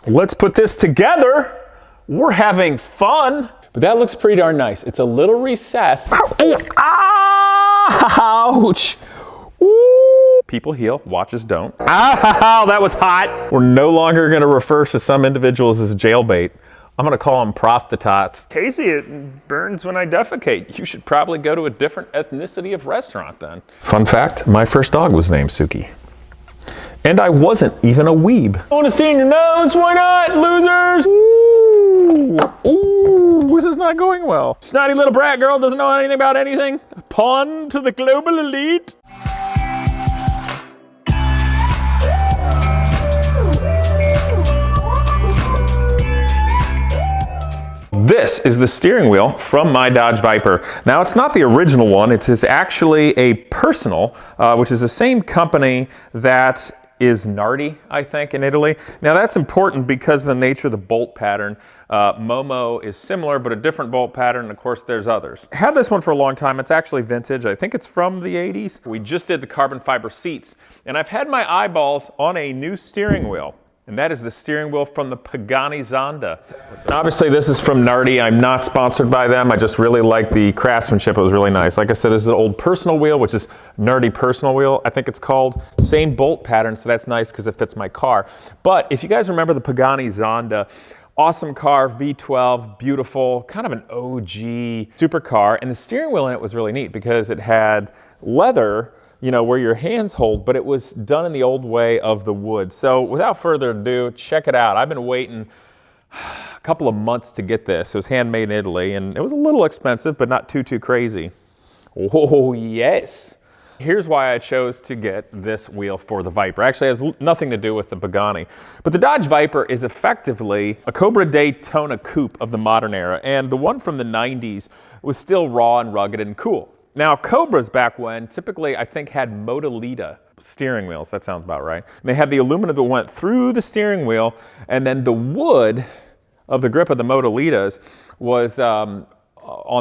Let's put this together. We're having fun. But that looks pretty darn nice. It's a little recessed. Ouch! Ooh. People heal, watches don't. Ow, that was hot. We're no longer gonna refer to some individuals as jailbait. I'm gonna call them prostitutes. Casey, it burns when I defecate. You should probably go to a different ethnicity of restaurant then. Fun fact, my first dog was named Suki. And I wasn't even a weeb. I wanna see in your nose, why not, losers? Ooh, ooh, this is not going well. Snotty little brat girl doesn't know anything about anything. A pawn to the global elite. This is the steering wheel from my Dodge Viper. Now, it's not the original one. It's actually a personal, which is the same company that is Nardi, I think, in Italy. Now, that's important because of the nature of the bolt pattern. Momo is similar, but a different bolt pattern. And of course, there's others. I had this one for a long time. It's actually vintage. I think it's from the 80s. We just did the carbon fiber seats, and I've had my eyeballs on a new steering wheel. And that is the steering wheel from the Pagani Zonda. Obviously, this is from Nardi. I'm not sponsored by them. I just really like the craftsmanship. It was really nice. Like I said, this is an old personal wheel, which is Nardi personal wheel, I think it's called. Same bolt pattern, so that's nice because it fits my car. But if you guys remember the Pagani Zonda, awesome car, V12, beautiful, kind of an OG supercar. And the steering wheel in it was really neat because it had leather, you know, where your hands hold, but it was done in the old way of the wood. So without further ado, check it out. I've been waiting a couple of months to get this. It was handmade in Italy, and it was a little expensive, but not too crazy. Oh, yes. Here's why I chose to get this wheel for the Viper. Actually, it has nothing to do with the Pagani. But the Dodge Viper is effectively a Cobra Daytona coupe of the modern era, and the one from the 90s was still raw and rugged and cool. Now, Cobras back when typically, I think, had Modellita steering wheels. That sounds about right. And they had the aluminum that went through the steering wheel, and then the wood of the grip of the Modellitas was on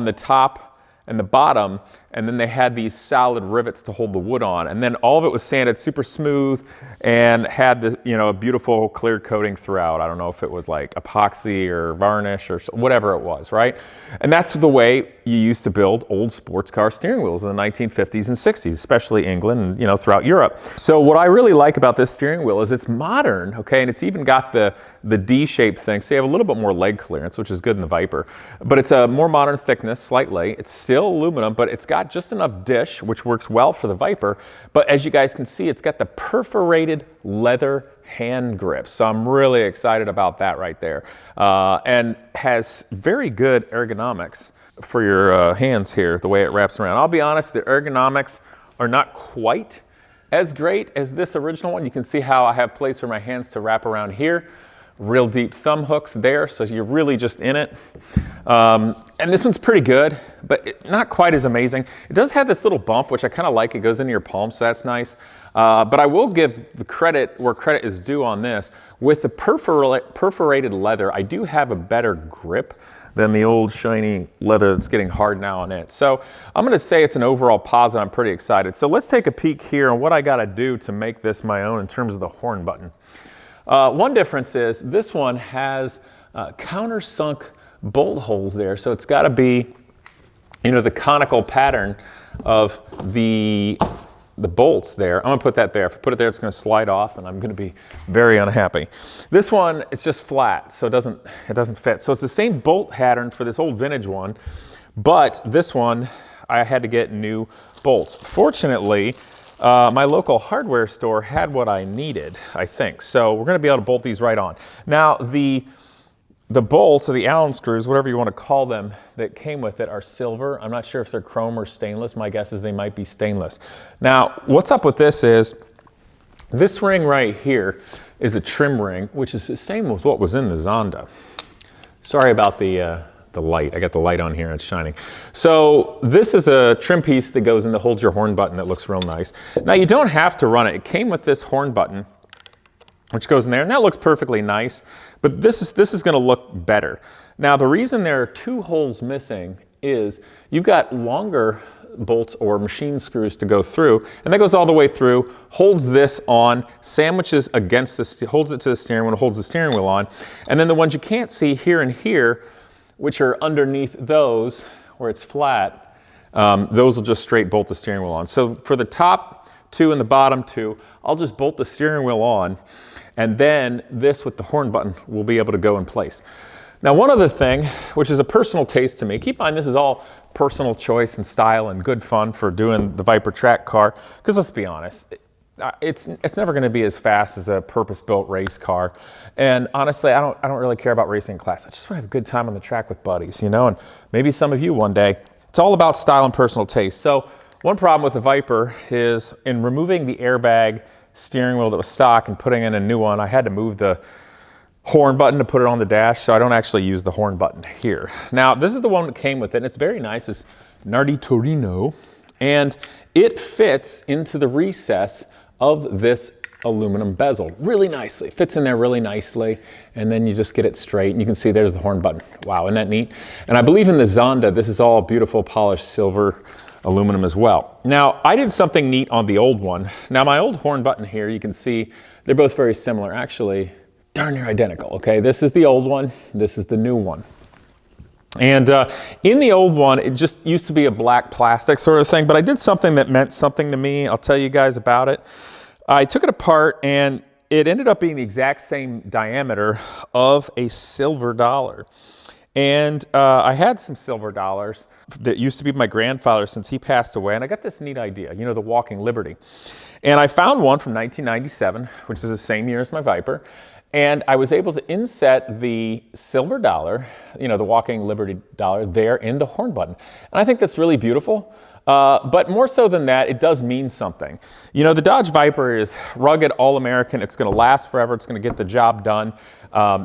the top and the bottom, and then they had these solid rivets to hold the wood on. And then all of it was sanded super smooth and had the, you know, a beautiful clear coating throughout. I don't know if it was like epoxy or varnish or whatever it was, right? And that's the way you used to build old sports car steering wheels in the 1950s and 60s, especially England and, you know, throughout Europe. So what I really like about this steering wheel is it's modern, okay? And it's even got the D-shaped thing, so you have a little bit more leg clearance, which is good in the Viper. But it's a more modern thickness, slightly. It's still aluminum, but it's got just enough dish, which works well for the Viper. But as you guys can see, it's got the perforated leather hand grip. So I'm really excited about that right there. And has very good ergonomics for your hands here, the way it wraps around. I'll be honest, the ergonomics are not quite as great as this original one. You can see how I have place for my hands to wrap around here. Real deep thumb hooks there, so you're really just in it. And this one's pretty good, but not quite as amazing. It does have this little bump, which I kind of like. It goes into your palm, so that's nice. But I will give the credit where credit is due on this. With the perforated leather, I do have a better grip than the old shiny leather that's getting hard now on it. So I'm gonna say it's an overall positive. I'm pretty excited. So let's take a peek here on what I gotta do to make this my own in terms of the horn button. One difference is this one has countersunk bolt holes there, so it's got to be, you know, the conical pattern of the bolts there. I'm gonna put that there. If I put it there, it's gonna slide off, and I'm gonna be very unhappy. This one is just flat, so it doesn't fit. So it's the same bolt pattern for this old vintage one, but this one I had to get new bolts. Fortunately, my local hardware store had what I needed, I think. So we're gonna be able to bolt these right on. Now, the bolts, or the Allen screws, whatever you wanna call them, that came with it are silver. I'm not sure if they're chrome or stainless. My guess is they might be stainless. Now, what's up with this is, this ring right here is a trim ring, which is the same as what was in the Zonda. Sorry about the light. I got the light on here and it's shining. So this is a trim piece that goes in that holds your horn button that looks real nice. Now you don't have to run it. It came with this horn button, which goes in there, and that looks perfectly nice, but this is gonna look better. Now the reason there are two holes missing is you've got longer bolts or machine screws to go through, and that goes all the way through, holds this on, sandwiches against the, holds it to the steering wheel, holds the steering wheel on, and then the ones you can't see here and here, which are underneath those, where it's flat, those will just straight bolt the steering wheel on. So for the top two and the bottom two, I'll just bolt the steering wheel on, and then this with the horn button will be able to go in place. Now, one other thing, which is a personal taste to me, keep in mind this is all personal choice and style and good fun for doing the Viper track car, because let's be honest, it's never going to be as fast as a purpose-built race car. And honestly, I don't really care about racing class. I just want to have a good time on the track with buddies, you know, and maybe some of you one day. It's all about style and personal taste. So one problem with the Viper is in removing the airbag steering wheel that was stock and putting in a new one, I had to move the horn button to put it on the dash, so I don't actually use the horn button here. Now, this is the one that came with it, and it's very nice. It's Nardi Torino, and it fits into the recess of this aluminum bezel really nicely. It fits in there really nicely, and then you just get it straight, and you can see there's the horn button. Wow, isn't that neat? And I believe in the Zonda, this is all beautiful polished silver aluminum as well. Now, I did something neat on the old one. Now, my old horn button here, you can see they're both very similar. Actually, darn near identical, okay? This is the old one, this is the new one. And in the old one, it just used to be a black plastic sort of thing, but I did something that meant something to me. I'll tell you guys about it. I took it apart, and it ended up being the exact same diameter of a silver dollar. And I had some silver dollars that used to be my grandfather since he passed away, and I got this neat idea, you know, the Walking Liberty. And I found one from 1997, which is the same year as my Viper, and I was able to inset the silver dollar, you know, the Walking Liberty dollar there in the horn button. And I think that's really beautiful. But more so than that, it does mean something. You know, the Dodge Viper is rugged, all-American. It's going to last forever. It's going to get the job done.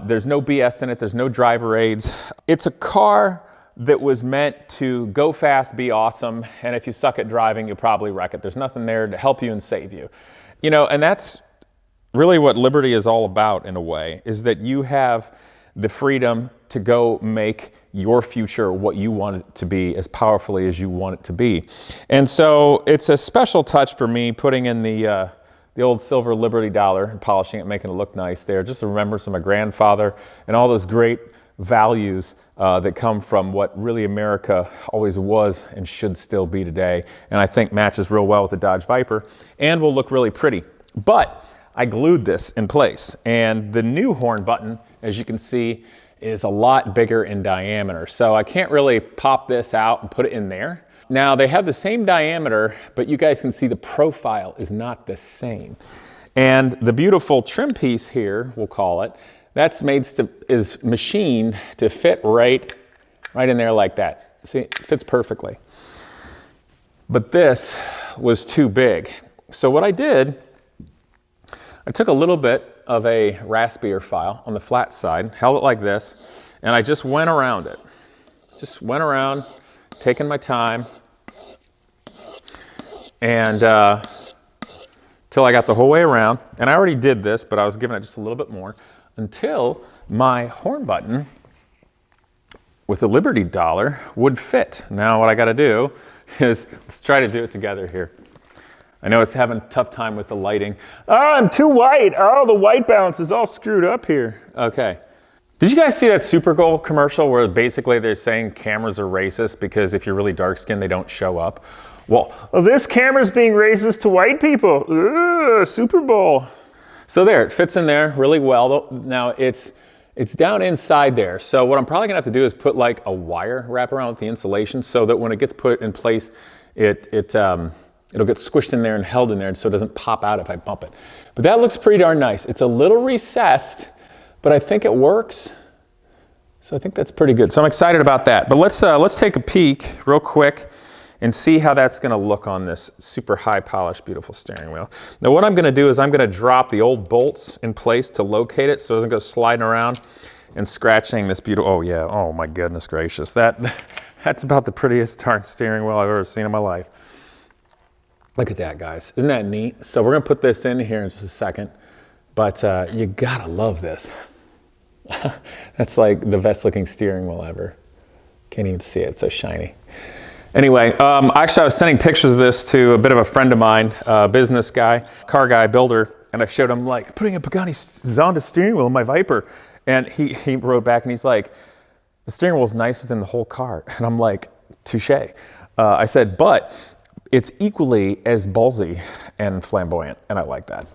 There's no BS in it. There's no driver aids. It's a car that was meant to go fast, be awesome, and if you suck at driving, you'll probably wreck it. There's nothing there to help you and save you. You know, and that's really what Liberty is all about in a way, is that you have the freedom to go make your future what you want it to be as powerfully as you want it to be. And so it's a special touch for me putting in the old silver Liberty dollar and polishing it, making it look nice there, just to remember some of my grandfather and all those great values that come from what really America always was and should still be today. And I think matches real well with the Dodge Viper and will look really pretty. But I glued this in place, and the new horn button, as you can see, is a lot bigger in diameter. So I can't really pop this out and put it in there. Now they have the same diameter, but you guys can see the profile is not the same. And the beautiful trim piece here, we'll call it, that's is machined to fit right in there like that. See, it fits perfectly. But this was too big. So what I did, I took a little bit of a Raspbier file on the flat side, held it like this, and I just went around it. Just went around, taking my time, and till I got the whole way around. And I already did this, but I was giving it just a little bit more until my horn button with the Liberty dollar would fit. Now what I got to do is, let's try to do it together here. I know it's having a tough time with the lighting. Oh, I'm too white. Oh, the white balance is all screwed up here. Okay. Did you guys see that Super Bowl commercial where basically they're saying cameras are racist because if you're really dark skinned, they don't show up? Well, this camera's being racist to white people. Ugh, Super Bowl. So there, it fits in there really well. Now it's down inside there. So what I'm probably gonna have to do is put like a wire wrap around with the insulation so that when it gets put in place, it'll get squished in there and held in there so it doesn't pop out if I bump it. But that looks pretty darn nice. It's a little recessed, but I think it works. So I think that's pretty good. So I'm excited about that. But let's take a peek real quick and see how that's gonna look on this super high polished, beautiful steering wheel. Now what I'm gonna do is I'm gonna drop the old bolts in place to locate it so it doesn't go sliding around and scratching this beautiful, oh yeah, oh my goodness gracious. That's about the prettiest darn steering wheel I've ever seen in my life. Look at that, guys. Isn't that neat? So we're gonna put this in here in just a second, but you gotta love this. That's like the best looking steering wheel ever. Can't even see it, it's so shiny. Anyway, actually I was sending pictures of this to a bit of a friend of mine, business guy, car guy, builder, and I showed him like putting a Pagani Zonda steering wheel in my Viper. And he wrote back and he's like, the steering wheel is nicer than the whole car. And I'm like, touche. I said, but it's equally as ballsy and flamboyant, and I like that.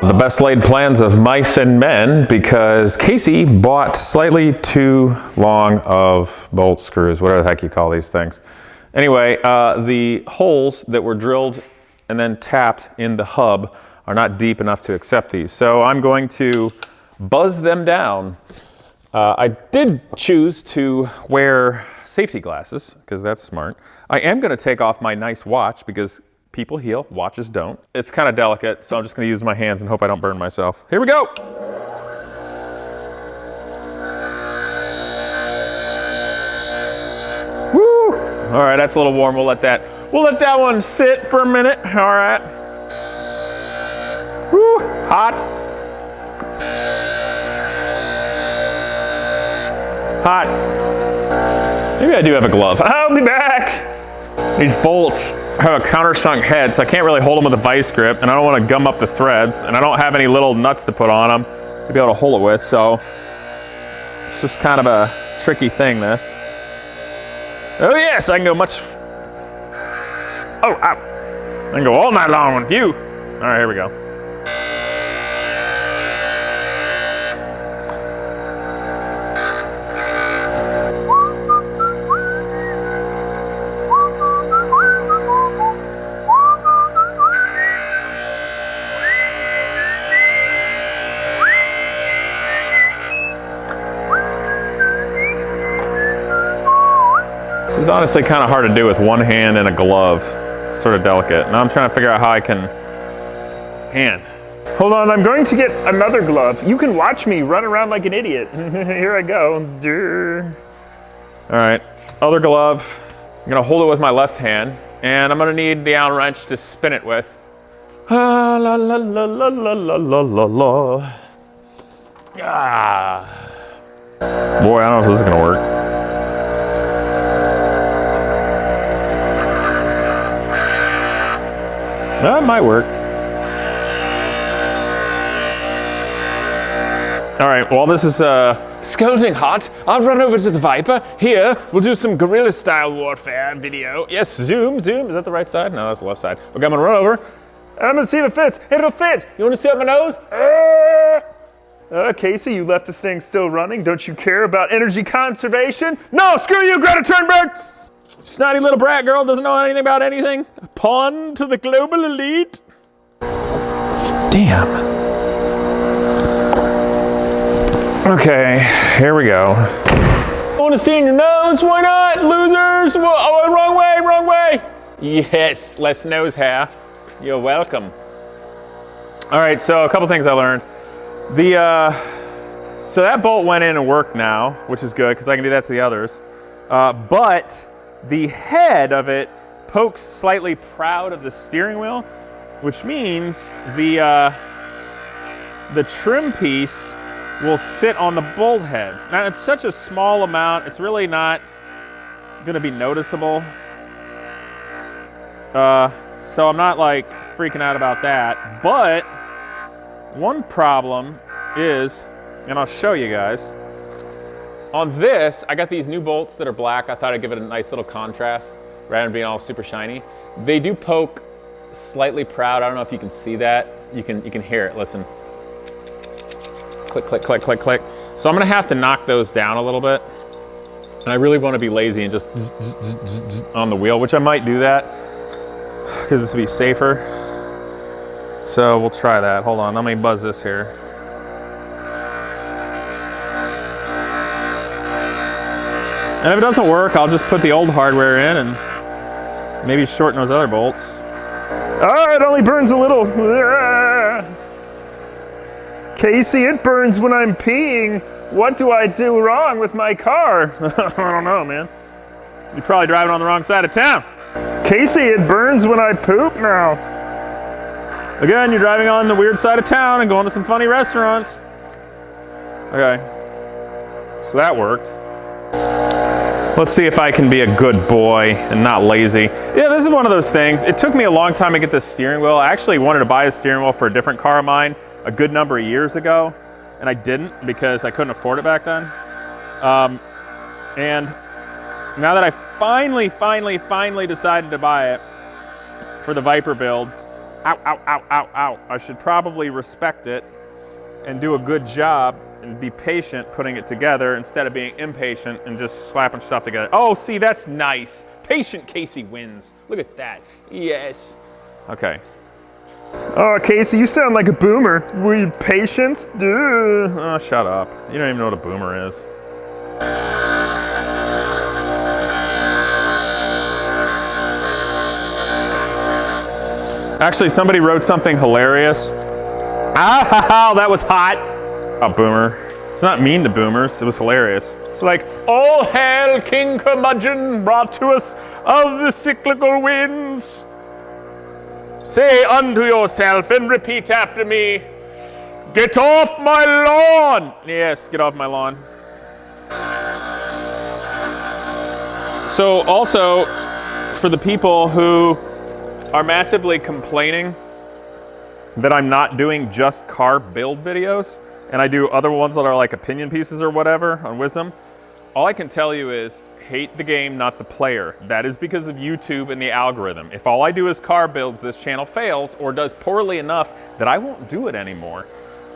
The best laid plans of mice and men, because Casey bought slightly too long of bolt screws, whatever the heck you call these things. Anyway, the holes that were drilled and then tapped in the hub are not deep enough to accept these. So I'm going to buzz them down. I did choose to wear safety glasses, because that's smart. I am going to take off my nice watch, because people heal, watches don't. It's kind of delicate, so I'm just going to use my hands and hope I don't burn myself. Here we go! Woo! All right, that's a little warm. We'll let that one sit for a minute. All right. Woo! Hot. Hot. Maybe I do have a glove. I'll be back. These bolts have a countersunk head, so I can't really hold them with a vice grip, and I don't want to gum up the threads, and I don't have any little nuts to put on them to be able to hold it with, so it's just kind of a tricky thing, this. Oh yes, I can go much. Oh, ow. I can go all night long with you. All right, here we go. It's honestly kind of hard to do with one hand and a glove. It's sort of delicate. Now I'm trying to figure out how I can hand. Hold on, I'm going to get another glove. You can watch me run around like an idiot. Here I go. All right, other glove. I'm gonna hold it with my left hand, and I'm gonna need the Allen wrench to spin it with. Ah, la la la la la la la la la. Ah. Boy, I don't know if this is gonna work. That might work. All right, well, this is scalding hot. I'll run over to the Viper. Here, we'll do some guerrilla style warfare video. Yes, zoom, zoom. Is that the right side? No, that's the left side. Okay, I'm gonna run over. I'm gonna see if it fits. It'll fit. You wanna see up my nose? Casey, you left the thing still running. Don't you care about energy conservation? No, screw you, Greta Thunberg! Snotty little brat girl doesn't know anything about anything. Pawn to the global elite. Damn. Okay, here we go. I want to see in your nose. Why not, losers? Oh, wrong way, wrong way. Yes, less nose hair. You're welcome. All right, so a couple things I learned. So that bolt went in and worked now, which is good because I can do that to the others. But the head of it pokes slightly proud of the steering wheel, which means the trim piece will sit on the bolt heads. Now it's such a small amount, it's really not gonna be noticeable. So I'm not like freaking out about that. But one problem is, and I'll show you guys, on this, I got these new bolts that are black. I thought I'd give it a nice little contrast rather than being all super shiny. They do poke slightly proud. I don't know if you can see that. You can hear it, listen. Click, click, click, click, click. So I'm gonna have to knock those down a little bit. And I really wanna be lazy and just on the wheel, which I might do that because this will be safer. So we'll try that. Hold on, let me buzz this here. And if it doesn't work, I'll just put the old hardware in and maybe shorten those other bolts. Oh, it only burns a little. Casey, it burns when I'm peeing. What do I do wrong with my car? I don't know, man. You're probably driving on the wrong side of town. Casey, it burns when I poop now. Again, you're driving on the weird side of town and going to some funny restaurants. Okay, so that worked. Let's see if I can be a good boy and not lazy. Yeah, this is one of those things. It took me a long time to get this steering wheel. I actually wanted to buy a steering wheel for a different car of mine a good number of years ago, and I didn't because I couldn't afford it back then. And now that I finally decided to buy it for the Viper build, I should probably respect it and do a good job and be patient putting it together instead of being impatient and just slapping stuff together. Oh, see, that's nice. Patient Casey wins. Look at that. Yes. Okay. Oh, Casey, you sound like a boomer. Were you patient? Oh, shut up. You don't even know what a boomer is. Actually, somebody wrote something hilarious. Ah, that was hot. A boomer. It's not mean to boomers. It was hilarious. It's like, all hail King Curmudgeon, brought to us of the cyclical winds. Say unto yourself and repeat after me, get off my lawn. Yes, get off my lawn. So also, for the people who are massively complaining that I'm not doing just car build videos, and I do other ones that are like opinion pieces or whatever on Wisdom, all I can tell you is hate the game, not the player. That is because of YouTube and the algorithm. If all I do is car builds, this channel fails or does poorly enough that I won't do it anymore.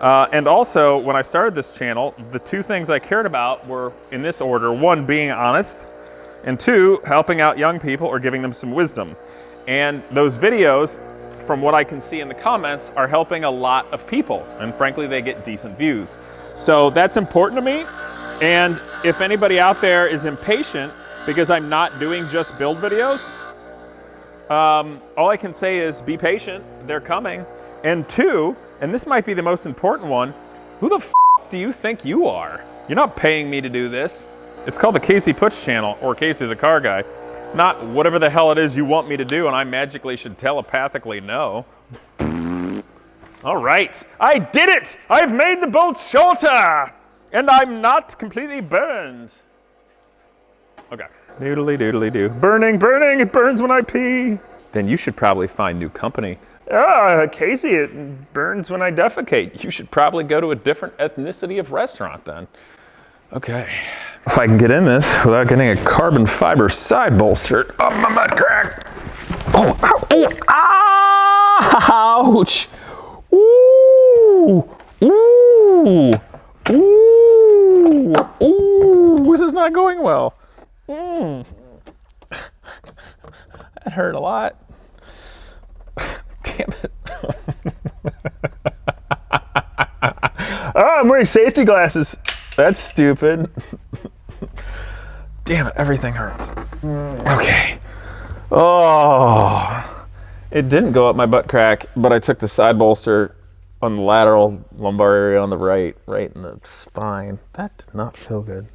And also, when I started this channel, the two things I cared about were, in this order, one, being honest, and two, helping out young people or giving them some wisdom. And those videos, from what I can see in the comments, are helping a lot of people. And frankly, they get decent views. So that's important to me. And if anybody out there is impatient because I'm not doing just build videos, all I can say is be patient, they're coming. And two, and this might be the most important one, who the f do you think you are? You're not paying me to do this. It's called the Casey Putsch channel, or Casey the Car Guy. Not whatever the hell it is you want me to do and I magically should telepathically know. All right, I did it! I've made the bolt shorter! And I'm not completely burned. Okay. Doodly doodly doo. Burning, burning, it burns when I pee. Then you should probably find new company. Casey, it burns when I defecate. You should probably go to a different ethnicity of restaurant then. Okay. If I can get in this without getting a carbon fiber side bolster up my butt crack. Oh, ow, oh, ouch. Ooh, ooh, ooh, ooh, this is not going well. That hurt a lot. Damn it. Oh, I'm wearing safety glasses. That's stupid. Damn it, everything hurts. Okay. Oh, it didn't go up my butt crack, but I took the side bolster on the lateral lumbar area on the right in the spine. That did not feel good.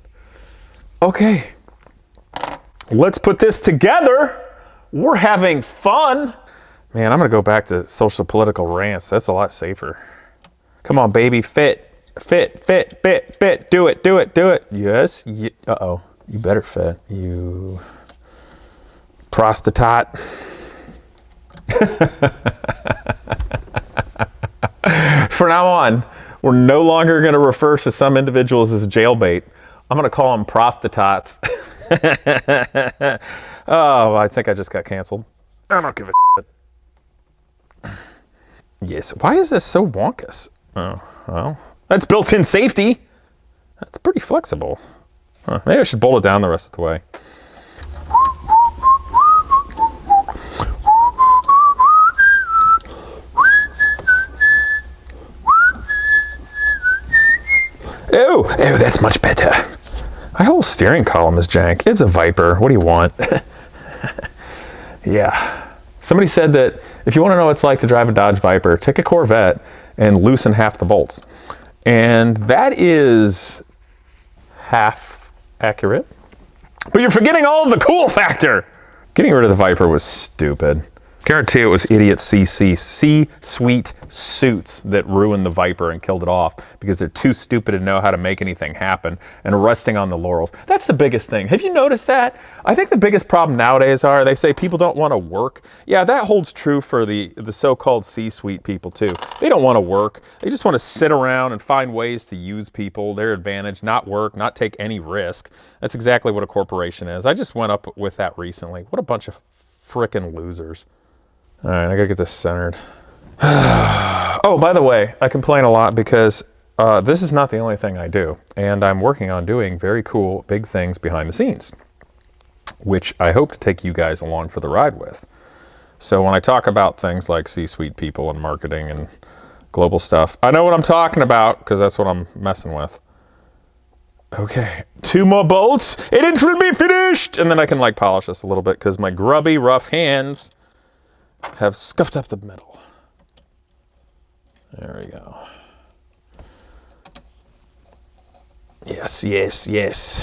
Okay. Let's put this together. We're having fun. Man, I'm gonna go back to social political rants. That's a lot safer. Come on, baby, fit. Fit, fit, fit, fit. Do it, do it, do it. Yes. Uh-oh. You better fit. You prostitute. For now on, we're no longer going to refer to some individuals as jailbait. I'm going to call them prostitutes. Oh, I think I just got canceled. I don't give a shit. Yes, why is this so wonkus? Oh, well, that's built-in safety. That's pretty flexible. Huh, maybe I should bolt it down the rest of the way. Oh, that's much better. My whole steering column is jank. It's a Viper. What do you want? Yeah. Somebody said that if you want to know what it's like to drive a Dodge Viper, take a Corvette and loosen half the bolts. And that is half accurate. But you're forgetting all of the cool factor. Getting rid of the Viper was stupid. Guarantee it was idiot C-suite suits that ruined the Viper and killed it off because they're too stupid to know how to make anything happen and resting on the laurels. That's the biggest thing. Have you noticed that? I think the biggest problem nowadays are they say people don't want to work. Yeah, that holds true for the so-called C-suite people too. They don't want to work. They just want to sit around and find ways to use people, their advantage, not work, not take any risk. That's exactly what a corporation is. I just went up with that recently. What a bunch of frickin' losers. All right, I gotta get this centered. Oh, by the way, I complain a lot because this is not the only thing I do, and I'm working on doing very cool, big things behind the scenes, which I hope to take you guys along for the ride with. So when I talk about things like C-suite people and marketing and global stuff, I know what I'm talking about because that's what I'm messing with. Okay, 2 more bolts, and it will be finished! And then I can like polish this a little bit because my grubby, rough hands have scuffed up the metal. There we go. Yes, yes, yes.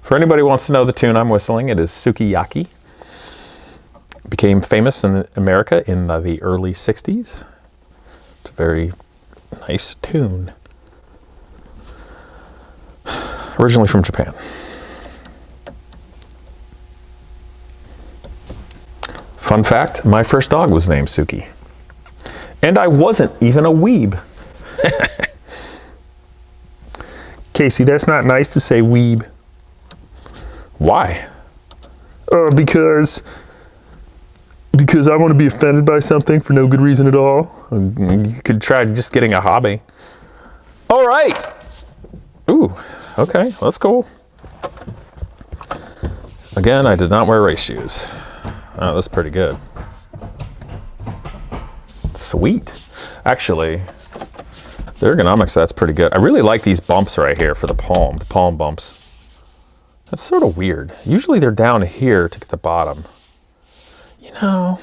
For anybody who wants to know the tune I'm whistling, it is Sukiyaki. It became famous in America in the early 60s. It's a very nice tune. Originally from Japan. Fun fact, my first dog was named Suki. And I wasn't even a weeb. Casey, that's not nice to say weeb. Why? Because I want to be offended by something for no good reason at all. You could try just getting a hobby. All right. Ooh, okay, that's cool. Again, I did not wear race shoes. Oh, that's pretty good. Sweet. Actually, the ergonomics, that's pretty good. I really like these bumps right here for the palm bumps. That's sort of weird. Usually they're down here to get the bottom. You know,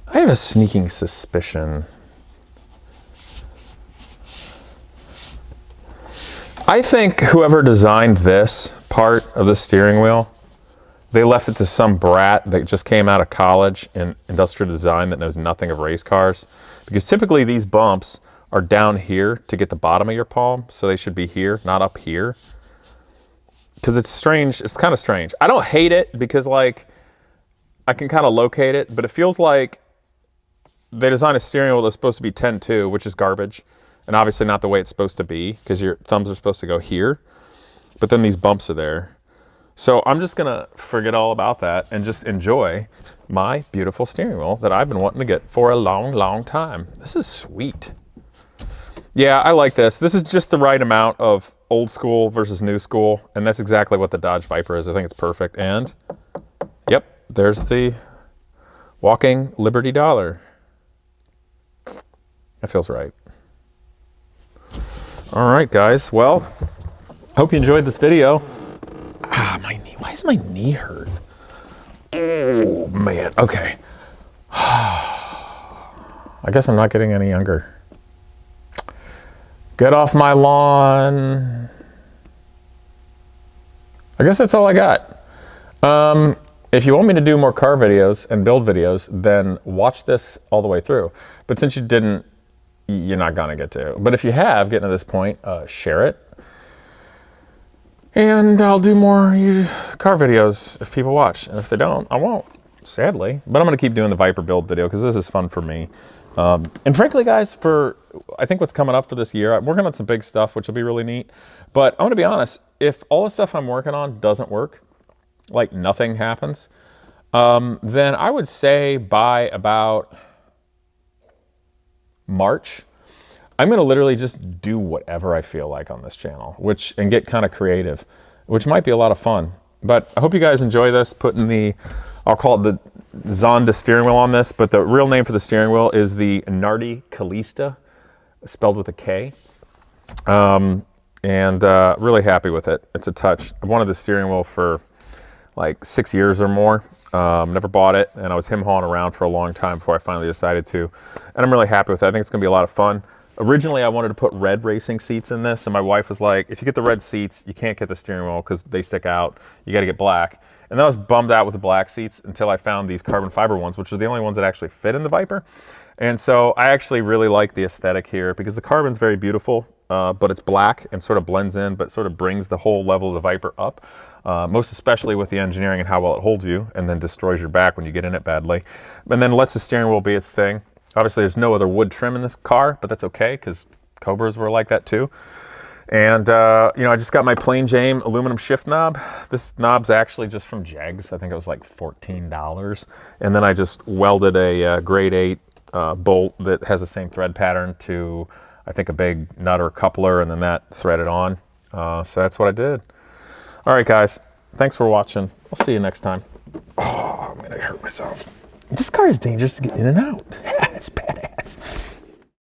I have a sneaking suspicion. I think whoever designed this part of the steering wheel, they left it to some brat that just came out of college in industrial design that knows nothing of race cars. Because typically these bumps are down here to get the bottom of your palm, so they should be here, not up here. Because it's strange, it's kind of strange. I don't hate it because like, I can kind of locate it, but it feels like they designed a steering wheel that's supposed to be 10-2, which is garbage. And obviously not the way it's supposed to be, because your thumbs are supposed to go here. But then these bumps are there. So I'm just gonna forget all about that and just enjoy my beautiful steering wheel that I've been wanting to get for a long, long time. This is sweet. Yeah, I like this. This is just the right amount of old school versus new school. And that's exactly what the Dodge Viper is. I think it's perfect. And yep, there's the walking Liberty Dollar. That feels right. All right, guys. Well, hope you enjoyed this video. Ah, my knee. Why is my knee hurt? Oh, man. Okay. I guess I'm not getting any younger. Get off my lawn. I guess that's all I got. If you want me to do more car videos and build videos, then watch this all the way through. But since you didn't, you're not gonna get to. But if you have gotten to this point, share it. And I'll do more car videos if people watch. And if they don't, I won't. sadly. But I'm gonna keep doing the Viper build video because this is fun for me. And frankly, guys, I think what's coming up for this year, I'm working on some big stuff, which will be really neat. But I'm gonna be honest, if all the stuff I'm working on doesn't work, like nothing happens, then I would say by about March, I'm gonna literally just do whatever I feel like on this channel, and get kind of creative, which might be a lot of fun. But I hope you guys enjoy this, putting I'll call it the Zonda steering wheel on this, but the real name for the steering wheel is the Nardi Kallista, spelled with a K. Really happy with it. It's a touch. I wanted the steering wheel for like 6 years or more. Never bought it, and I was him-hawing around for a long time before I finally decided to. And I'm really happy with it. I think it's gonna be a lot of fun. Originally, I wanted to put red racing seats in this, and my wife was like, if you get the red seats, you can't get the steering wheel because they stick out. You gotta get black. And then I was bummed out with the black seats until I found these carbon fiber ones, which are the only ones that actually fit in the Viper. And so I actually really like the aesthetic here because the carbon's very beautiful, but it's black and sort of blends in, but sort of brings the whole level of the Viper up, most especially with the engineering and how well it holds you and then destroys your back when you get in it badly. And then lets the steering wheel be its thing. Obviously, there's no other wood trim in this car, but that's okay because Cobras were like that too. And, you know, I just got my plain Jane aluminum shift knob. This knob's actually just from Jegs. I think it was like $14. And then I just welded a grade 8 bolt that has the same thread pattern to, I think, a big nut or coupler, and then that threaded on. So that's what I did. All right, guys. Thanks for watching. I'll see you next time. Oh, I'm going to hurt myself. This car is dangerous to get in and out. It's badass.